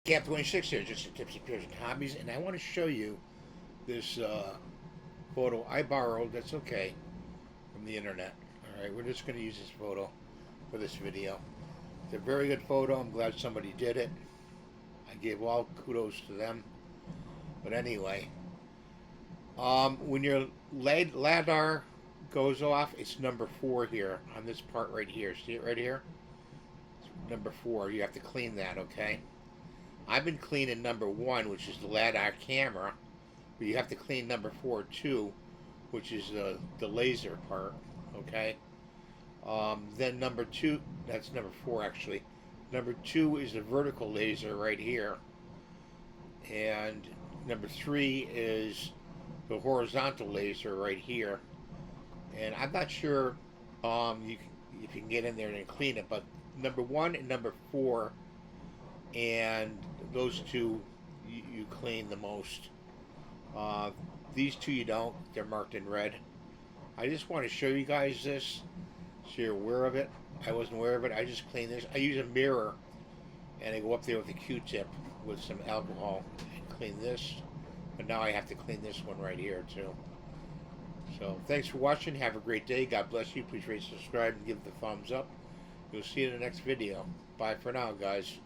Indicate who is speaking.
Speaker 1: Cap 26 here, just some tips and tips and hobbies, and I want to show you this photo I borrowed. That's okay, from the internet. All right, we're just going to use this photo for this video. It's a very good photo. I'm glad somebody did it. I give all kudos to them. But anyway, when your Lidar goes off, it's number 4 here on this part right here. See it right here? It's number 4. You have to clean that, okay? I've been cleaning number 1, which is the Lidar camera, but you have to clean number 4 too, which is the laser part, okay? Then number 2, that's number 4 actually. Number 2 is the vertical laser right here, and number 3 is the horizontal laser right here. And I'm not sure if you can get in there and clean it, but number 1 and number 4, and those two you clean the most. These two you don't. They're marked in red. I just want to show you guys this so you're aware of it. I wasn't aware of it. I just clean this. I use a mirror and I go up there with a Q-tip with some alcohol and clean this. But now I have to clean this one right here too. So thanks for watching. Have a great day. God bless you. Please rate, subscribe, and give the thumbs up. You'll see you in the next video. Bye for now, guys.